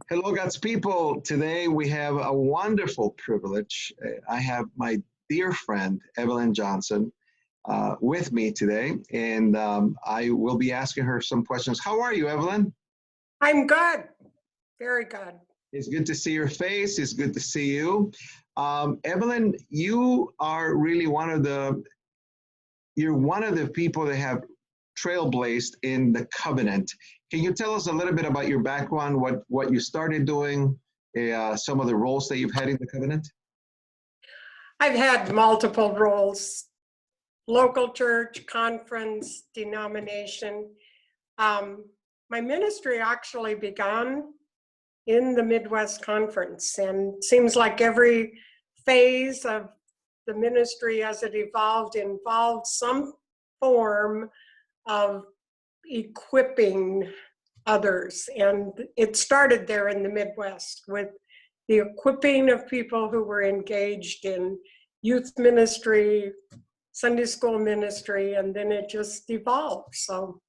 Hello, God's people. Today we have a wonderful privilege. I have my dear friend, Evelyn Johnson, with me today, and I will be asking her some questions. How are you, Evelyn? I'm good. Very good. It's good to see your face. It's good to see you. Evelyn, you are really you're one of the people that have trailblazed in the covenant. Can you tell us a little bit about your background, what you started doing, some of the roles that you've had in the covenant? I've had multiple roles: local church, conference, denomination. My ministry actually began in the Midwest Conference, and seems like every phase of the ministry as it evolved involved some form of equipping others. And it started there in the Midwest with the equipping of people who were engaged in youth ministry, Sunday school ministry, and then it just evolved. So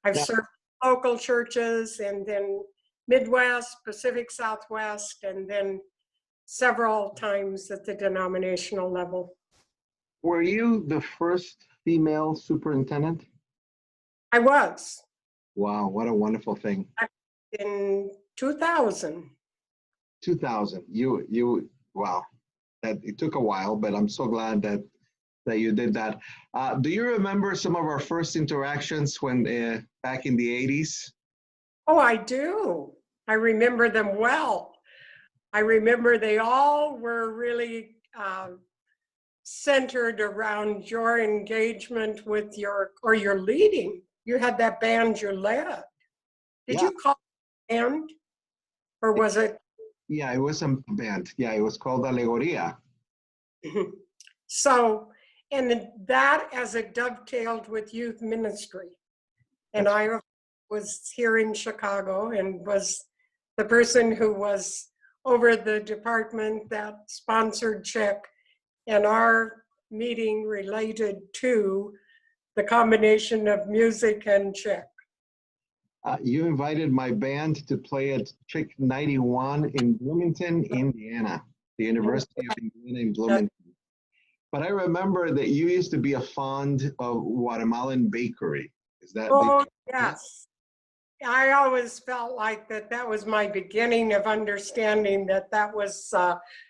I've served local churches, and then Midwest, Pacific Southwest, and then several times at the denominational level. Were you the first female superintendent? I was. Wow, what a wonderful thing. In 2000. 2000. Wow. It took a while, but I'm so glad that you did that. Do you remember some of our first interactions when back in the 80s? Oh, I do. I remember them well. I remember they all were really centered around your engagement with your leading. You had that band you led. Did you call it a band? Or was it? Yeah, it was a band. Yeah, it was called Alegoria. So, and that as it dovetailed with youth ministry. And I was here in Chicago and was the person who was over the department that sponsored CHIC, and our meeting related to the combination of music and CHIC. You invited my band to play at CHIC 91 in Bloomington, Indiana, the University of Indiana in Bloomington. But I remember that you used to be a fond of Guatemalan bakery. Is that? Oh, yes. I always felt like that was my beginning of understanding that was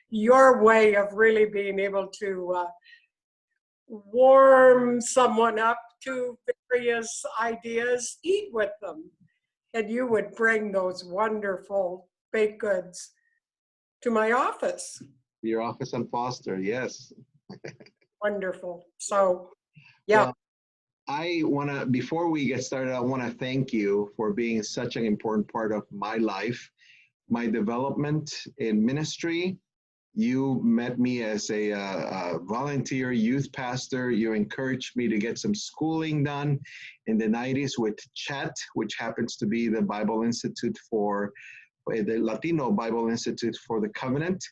your way of really being able to warm someone up to various ideas, eat with them. And you would bring those wonderful baked goods to my office. Your office on Foster, yes. Wonderful. So, yeah. Well, before we get started, I want to thank you for being such an important part of my life, my development in ministry. You met me as a volunteer youth pastor. You encouraged me to get some schooling done in the 90s with CHET, which happens to be the Bible Institute the Latino Bible Institute for the Covenant.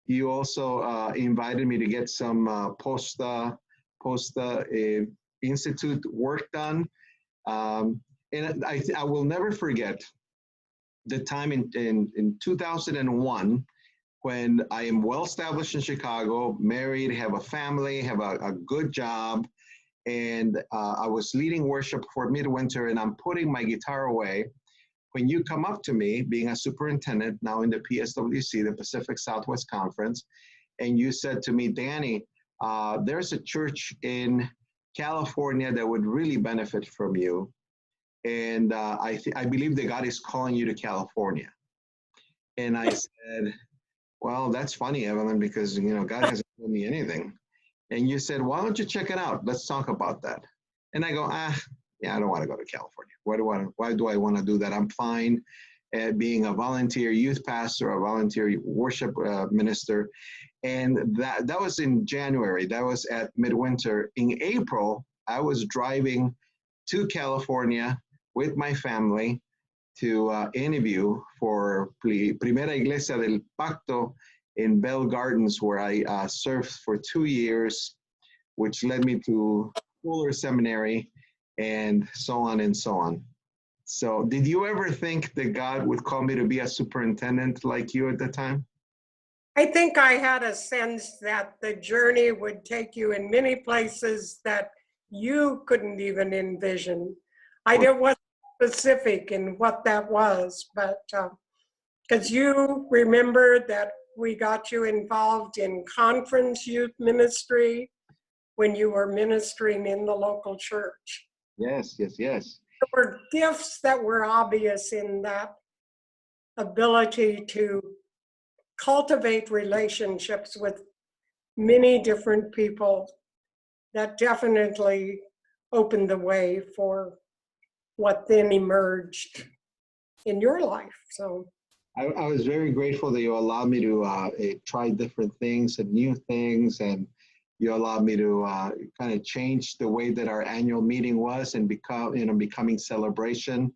You also invited me to get some Posta Institute work done. And I will never forget the time in 2001 when I am well established in Chicago, married, have a family, have a good job, and I was leading worship for midwinter, and I'm putting my guitar away when you come up to me, being a superintendent now in the PSWC, the Pacific Southwest Conference, and you said to me, Danny, there's a church in California that would really benefit from you. And I believe that God is calling you to California. And I said, well, that's funny, Evelyn, because, God hasn't told me anything. And you said, why don't you check it out? Let's talk about that. And I go, yeah, I don't want to go to California. Why do I want to do that? I'm fine at being a volunteer youth pastor, a volunteer worship minister. And that was in January. That was at midwinter. In April, I was driving to California with my family to interview for Primera Iglesia del Pacto in Bell Gardens, where I served for 2 years, which led me to Fuller Seminary and so on and so on. So did you ever think that God would call me to be a superintendent like you at the time? I think I had a sense that the journey would take you in many places that you couldn't even envision. I wasn't specific in what that was, but because you remember that we got you involved in conference youth ministry when you were ministering in the local church. Yes, yes, yes. There were gifts that were obvious in that ability to cultivate relationships with many different people that definitely opened the way for what then emerged in your life. So I was very grateful that you allowed me to try different things and new things, and you allowed me to kind of change the way that our annual meeting was and becoming celebration,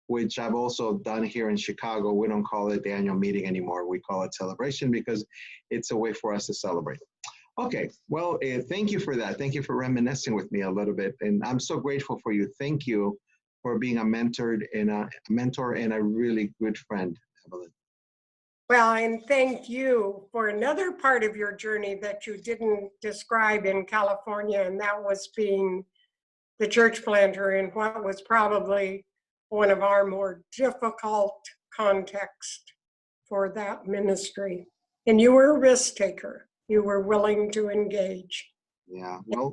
which I've also done here in Chicago. We don't call it the annual meeting anymore. We call it celebration because it's a way for us to celebrate. Okay, well, thank you for that. Thank you for reminiscing with me a little bit, and I'm so grateful for you. Thank you for being a mentor and a really good friend, Evelyn. well, and thank you for another part of your journey that you didn't describe in California, and that was being the church planter in what was probably one of our more difficult contexts for that ministry. And you were a risk taker. You were willing to engage. Yeah, well,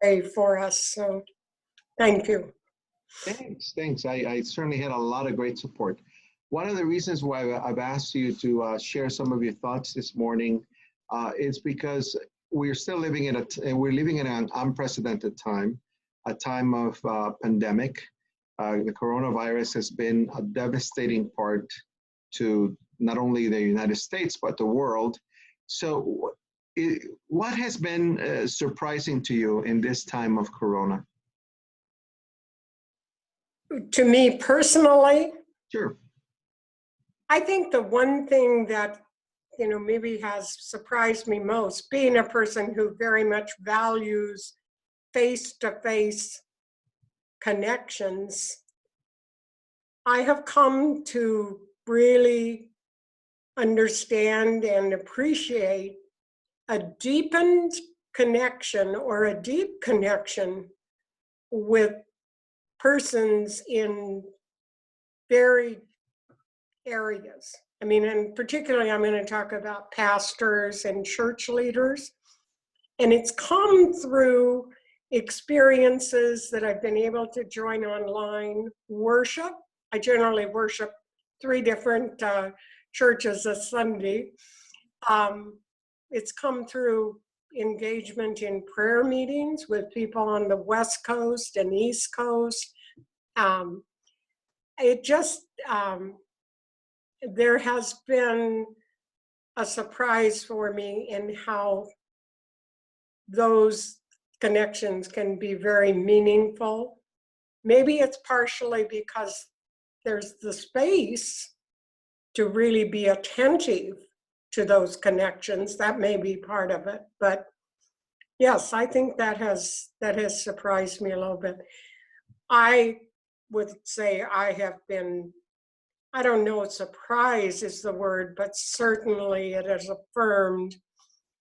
Way for us. So thank you. thanks. I certainly had a lot of great support. One of the reasons why I've asked you to share some of your thoughts this morning is because we're still living in we're living in an unprecedented time, a time of pandemic. The coronavirus has been a devastating part to not only the United States, but the world. So what has been surprising to you in this time of Corona? To me personally, Sure. I think the one thing that, maybe has surprised me most, being a person who very much values face-to-face connections, I have come to really understand and appreciate a deepened connection or a deep connection with persons in varied areas. I mean, and particularly I'm going to talk about pastors and church leaders. And it's come through experiences that I've been able to join online, worship. I generally worship 3 different churches a Sunday. It's come through engagement in prayer meetings with people on the West Coast and East Coast. It just, there has been a surprise for me in how those connections can be very meaningful. Maybe it's partially because there's the space to really be attentive to those connections. That may be part of it, but yes, I think that has surprised me a little bit. I would say I have been, I don't know if surprise is the word, but certainly it has affirmed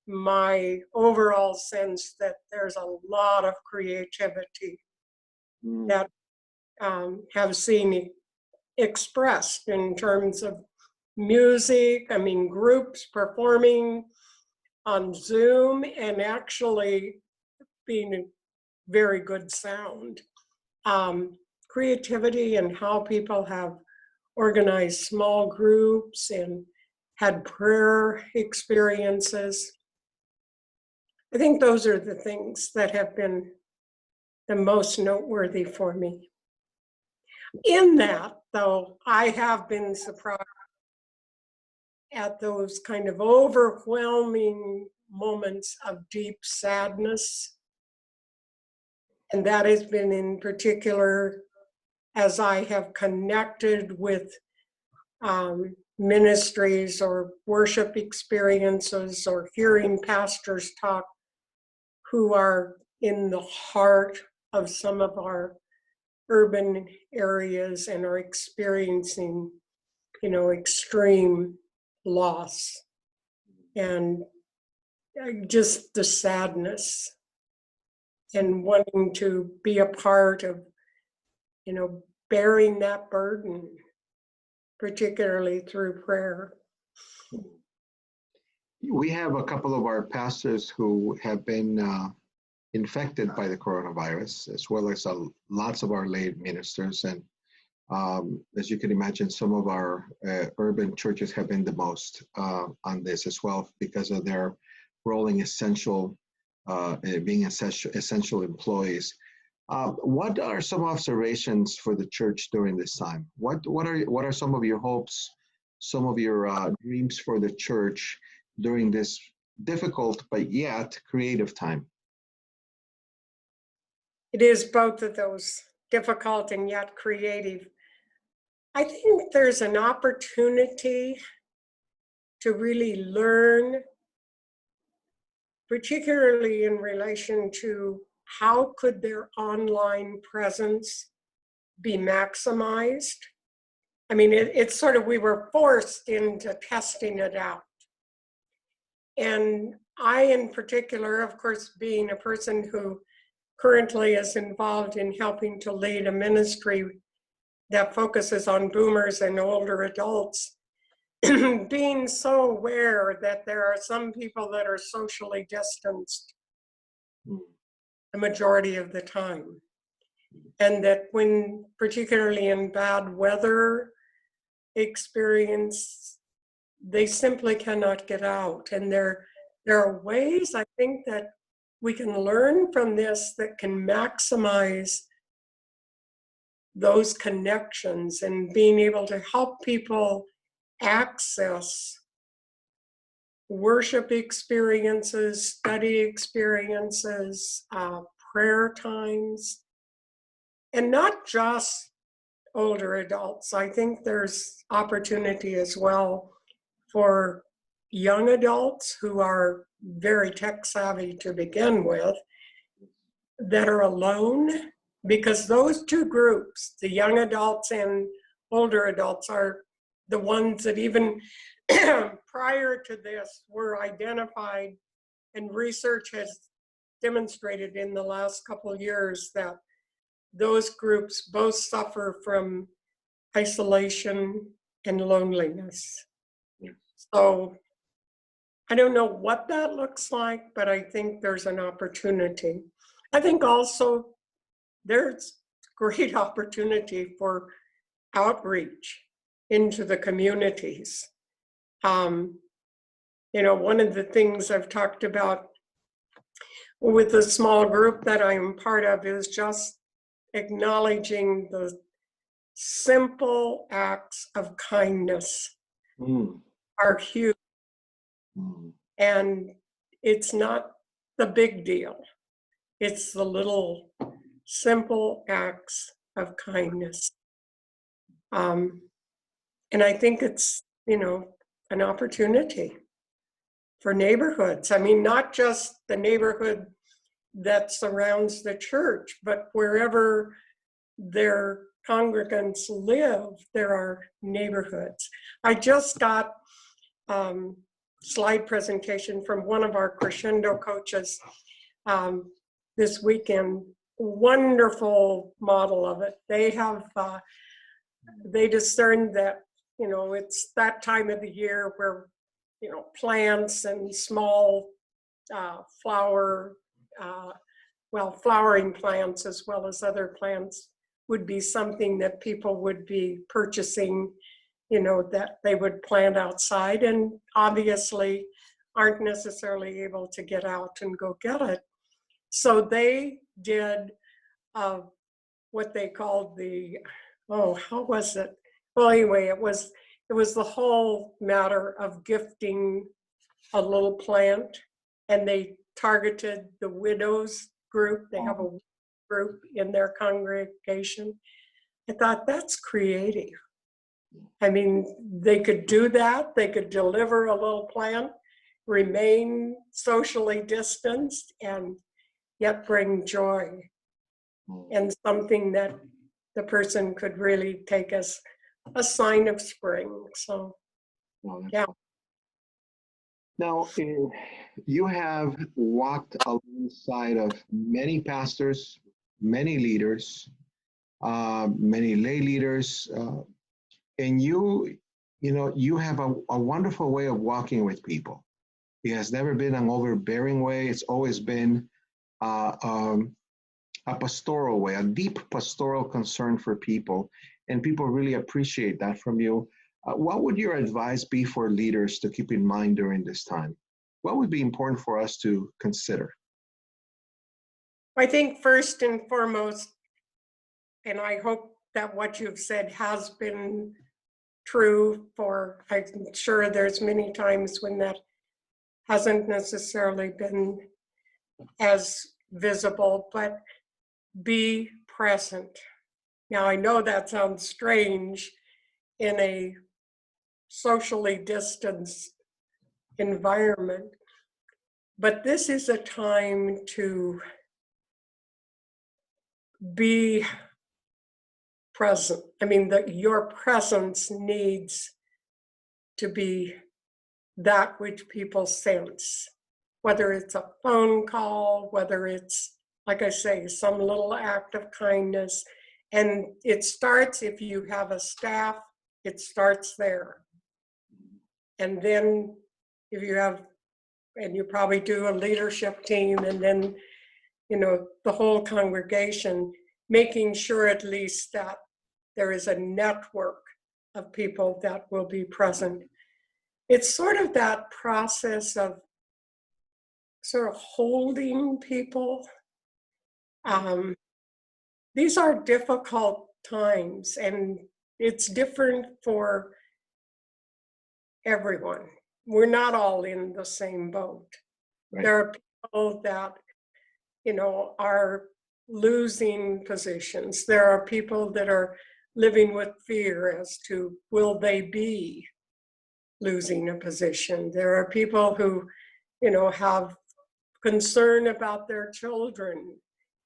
my overall sense that there's a lot of creativity that have seen expressed in terms of music. I mean, groups performing on Zoom and actually being very good sound. Creativity and how people have organized small groups and had prayer experiences. I think those are the things that have been the most noteworthy for me. In that, though, I have been surprised at those kind of overwhelming moments of deep sadness. And that has been in particular as I have connected with ministries or worship experiences or hearing pastors talk who are in the heart of some of our urban areas and are experiencing, extreme loss and just the sadness and wanting to be a part of, bearing that burden, particularly through prayer. We have a couple of our pastors who have been infected by the coronavirus, as well as lots of our lay ministers. And as you can imagine, some of our urban churches have been the most on this as well because of their rolling being essential employees. What are some observations for the church during this time? What are some of your hopes, some of your dreams for the church during this difficult but yet creative time? It is both of those, difficult and yet creative. I think there's an opportunity to really learn, particularly in relation to how could their online presence be maximized. I mean, it's sort of, we were forced into testing it out. And I, in particular, of course, being a person who currently is involved in helping to lead a ministry that focuses on boomers and older adults, being so aware that there are some people that are socially distanced the majority of the time. And that when, particularly in bad weather experience, they simply cannot get out. And there are ways, I think, that we can learn from this that can maximize those connections and being able to help people access worship experiences, study experiences, prayer times, and not just older adults. I think there's opportunity as well for young adults who are very tech savvy to begin with, that are alone, because those two groups, the young adults and older adults, are the ones that even prior to this were identified, and research has demonstrated in the last couple of years that those groups both suffer from isolation and loneliness. So I don't know what that looks like, but I think there's an opportunity. I think also there's great opportunity for outreach into the communities. One of the things I've talked about with the small group that I'm part of is just acknowledging the simple acts of kindness are huge. And it's not the big deal. It's the little simple acts of kindness. And I think it's, an opportunity for neighborhoods. I mean, not just the neighborhood that surrounds the church, but wherever their congregants live, there are neighborhoods. I just got slide presentation from one of our crescendo coaches this weekend. Wonderful model of it. They have, they discerned that, it's that time of the year where, plants and small flowering plants as well as other plants would be something that people would be purchasing, that they would plant outside, and obviously aren't necessarily able to get out and go get it. So they did what they called how was it? Well, anyway, it was the whole matter of gifting a little plant, and they targeted the widows group. They have a group in their congregation. I thought, that's creative. I mean, they could do that. They could deliver a little plant, remain socially distanced, and yet bring joy, and something that the person could really take as a sign of spring. So, yeah. Now, you have walked alongside of many pastors, many leaders, many lay leaders, and you have a wonderful way of walking with people. It has never been an overbearing way. It's always been a pastoral way, a deep pastoral concern for people, and people really appreciate that from you. What would your advice be for leaders to keep in mind during this time? What would be important for us to consider? I think first and foremost, and I hope that what you've said has been true for, I'm sure there's many times when that hasn't necessarily been as visible, but be present. Now, I know that sounds strange in a socially distanced environment, but this is a time to be present. I mean, your presence needs to be that which people sense, whether it's a phone call, whether it's, like I say, some little act of kindness. And it starts, if you have a staff, it starts there. And then if you have, and you probably do a leadership team, and then, the whole congregation, making sure at least that there is a network of people that will be present. It's sort of that process of sort of holding people. These are difficult times, and it's different for everyone. We're not all in the same boat. Right. There are people that, are losing positions. There are people that are living with fear as to, will they be losing a position? There are people who, have concern about their children,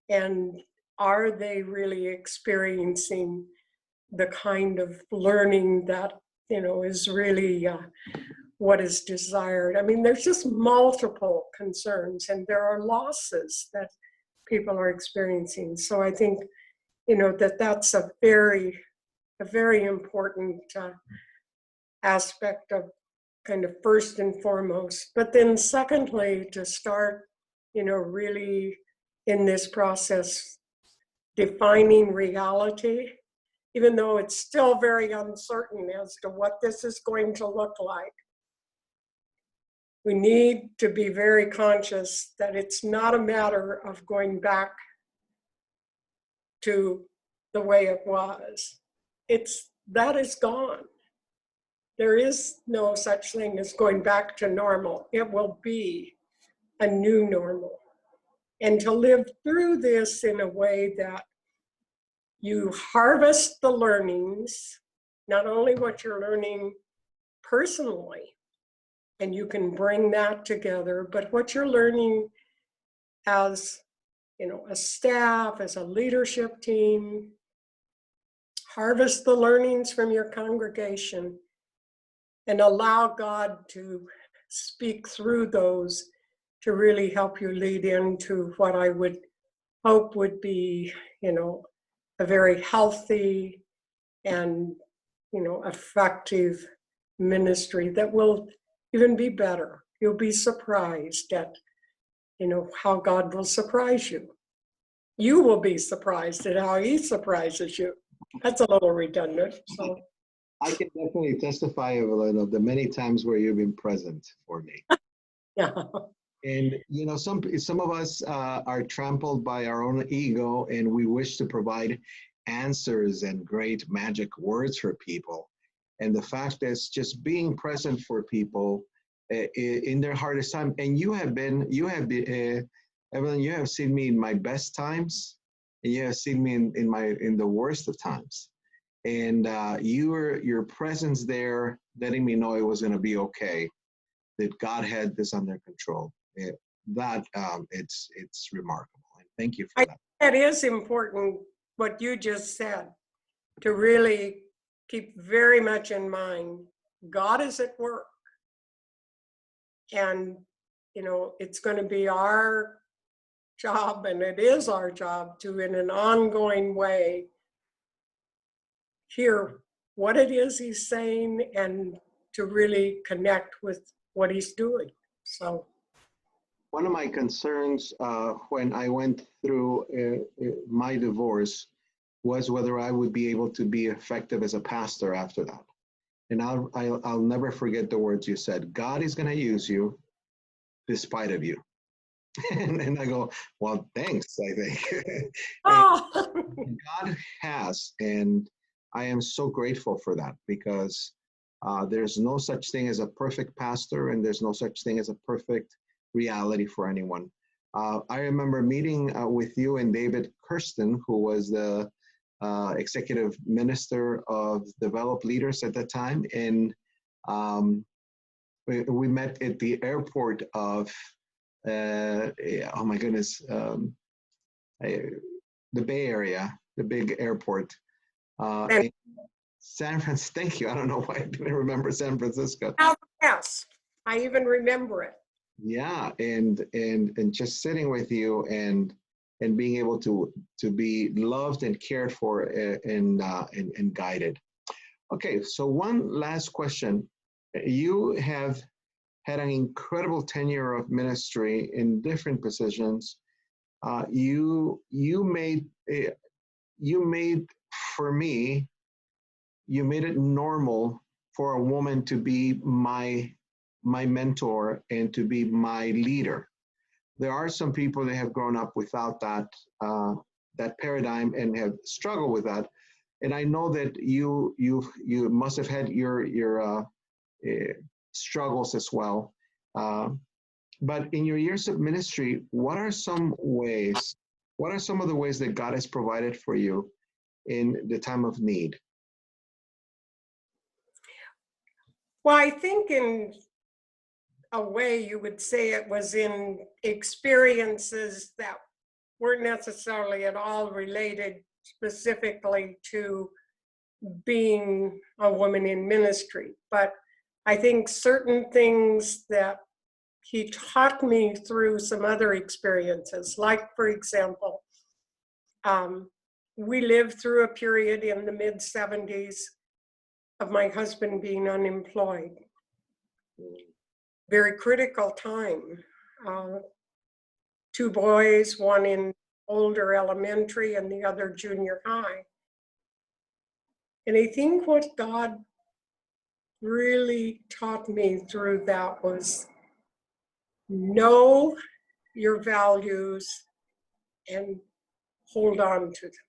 and are they really experiencing the kind of learning that, is really what is desired? I mean, there's just multiple concerns, and there are losses that people are experiencing. So I think, that's a very important aspect of kind of first and foremost. But then secondly, to start, really in this process, defining reality, even though it's still very uncertain as to what this is going to look like. We need to be very conscious that it's not a matter of going back to the way it was. That is gone. There is no such thing as going back to normal. It will be a new normal. And to live through this in a way that you harvest the learnings, not only what you're learning personally, and you can bring that together, but what you're learning as, a staff, as a leadership team. Harvest the learnings from your congregation and allow God to speak through those to really help you lead into what I would hope would be, a very healthy and, effective ministry that will even be better. You'll be surprised at, how God will surprise you. You will be surprised at how He surprises you. That's a little redundant. So I can definitely testify, Evelyn, of the many times where you've been present for me. Yeah. And some of us are trampled by our own ego, and we wish to provide answers and great magic words for people. And the fact is, just being present for people in their hardest time. And Evelyn, you have seen me in my best times, and you have seen me in the worst of times. And your presence there, letting me know it was going to be okay, that God had this under control. It's remarkable. And thank you for that. That is important, what you just said. to really keep very much in mind, God is at work. And, you know, it's going to be our job, and it is our job to, in an ongoing way, hear what it is he's saying and to really connect with what he's doing. So one of my concerns when I went through my divorce was whether I would be able to be effective as a pastor after that. And I'll never forget the words you said. God is going to use you despite of you. and I go, well, thanks, I think. oh. God has, and I am so grateful for that, because there's no such thing as a perfect pastor, and there's no such thing as a perfect reality for anyone. I remember meeting with you and David Kirsten, who was the executive minister of Developed Leaders at the time, and we met at the airport of oh my goodness, the Bay Area, the big airport. San Francisco, thank you. I don't know why I didn't remember San Francisco. Yes, I even remember it. Yeah, and just sitting with you and being able to be loved and cared for and guided. Okay, so one last question. You have had an incredible tenure of ministry in different positions. You made for me, you made it normal for a woman to be my mentor and to be my leader. There are some people that have grown up without that that paradigm and have struggled with that. And I know that you must have had your struggles as well. But in your years of ministry, what are some of the ways that God has provided for you in the time of need? Well, I think in a way you would say it was in experiences that weren't necessarily at all related specifically to being a woman in ministry. But I think certain things that he taught me through some other experiences, like, for example, we lived through a period in the mid-70s of my husband being unemployed. Very critical time. 2 boys, one in older elementary and the other junior high. And I think what God really taught me through that was know your values and hold on to them.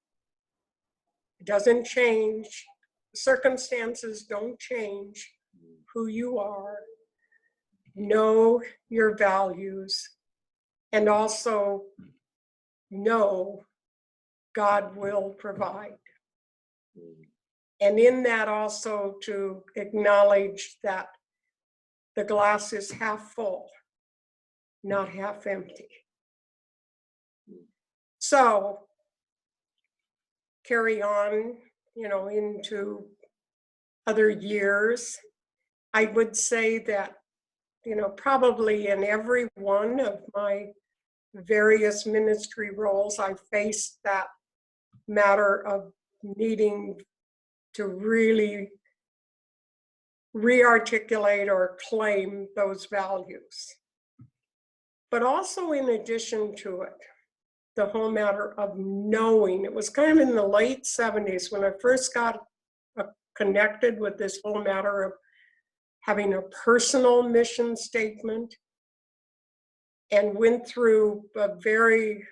It doesn't change. Circumstances don't change who you are. Know your values, and also know God will provide. And in that also to acknowledge that the glass is half full, not half empty. So carry on, you know, into other years. I would say that, you know, probably in every one of my various ministry roles, I faced that matter of needing to really re-articulate or claim those values. But also in addition to it, the whole matter of knowing. It was kind of in the late 70s when I first got connected with this whole matter of having a personal mission statement, and went through a very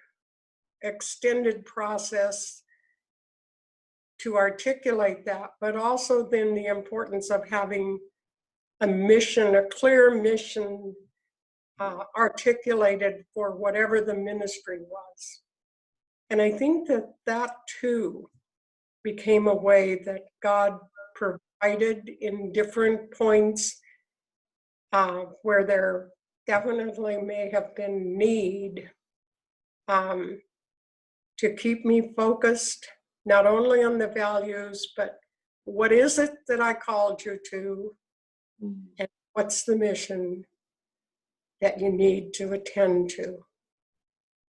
extended process to articulate that, but also then the importance of having a mission, a clear mission articulated for whatever the ministry was. And I think that that too became a way that God provided in different points where there definitely may have been need to keep me focused not only on the values, but what is it that I called you to, and what's the mission that you need to attend to?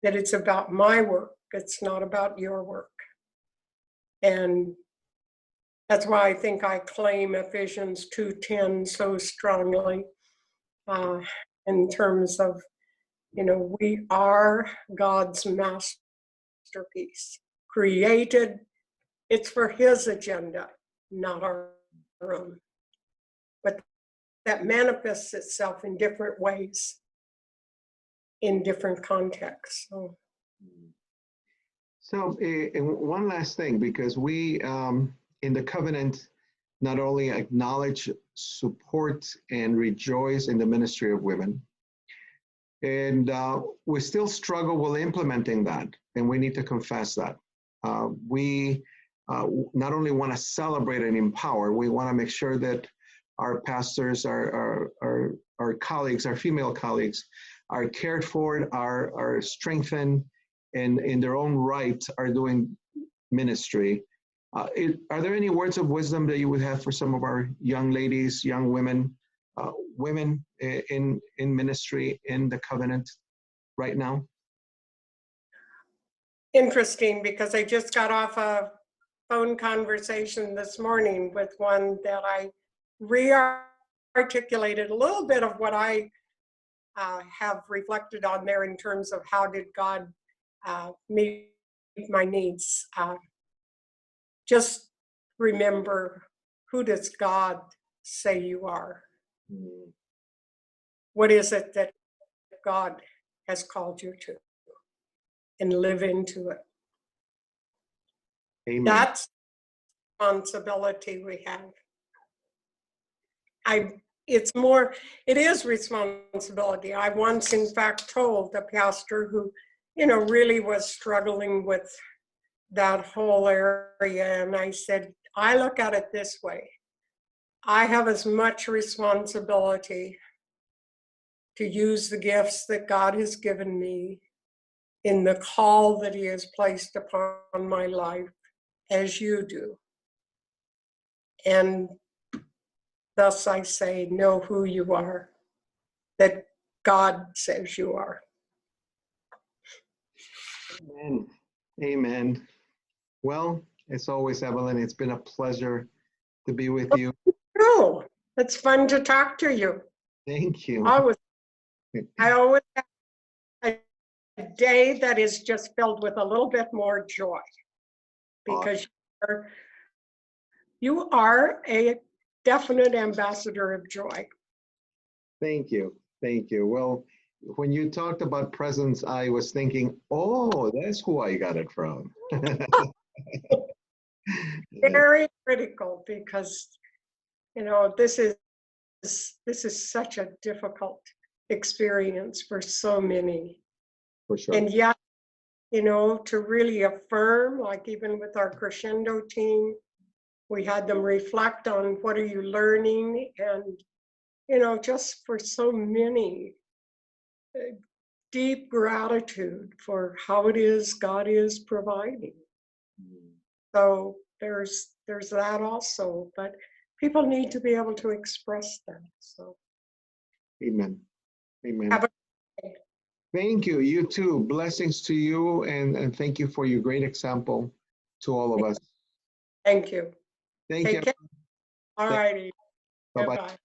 That it's about my work, it's not about your work. And that's why I think I claim Ephesians 2:10 so strongly in terms of, we are God's masterpiece, created. It's for his agenda, not our own. But that manifests itself in different ways, in different contexts. So and one last thing, because we in the covenant not only acknowledge, support, and rejoice in the ministry of women, and we still struggle with implementing that, and we need to confess that. We not only want to celebrate and empower, we want to make sure that our pastors, our colleagues, our female colleagues, are cared for, are strengthened, and in their own right are doing ministry. Are there any words of wisdom that you would have for some of our young ladies, young women, women in ministry in the covenant right now? Interesting, because I just got off a phone conversation this morning with one that I re-articulated a little bit of what I have reflected on there in terms of how did God meet my needs. Just remember, who does God say you are? What is it that God has called you to? And live into it. Amen. That's the responsibility we have. It is responsibility. I once, in fact, told a pastor who, really was struggling with that whole area, and I said, I look at it this way. I have as much responsibility to use the gifts that God has given me in the call that he has placed upon my life as you do. And thus I say, know who you are, that God says you are. Amen. Amen. Well, as always, Evelyn, it's been a pleasure to be with you. Oh, it's fun to talk to you. Thank you. I always have a day that is just filled with a little bit more joy, because you are a definite ambassador of joy. Thank you. Thank you. Well, when you talked about presence, I was thinking, oh, that's who I got it from. Very critical, because this is such a difficult experience for so many. For sure. And yet, to really affirm, like even with our crescendo team, we had them reflect on what are you learning, and just for so many, deep gratitude for how it is God is providing. So there's that also, but people need to be able to express that. So Amen. Amen. have a Thank you. You too. Blessings to you, and thank you for your great example to all of us. thank you. Thank Take you. care. All righty. Bye-bye. Bye-bye.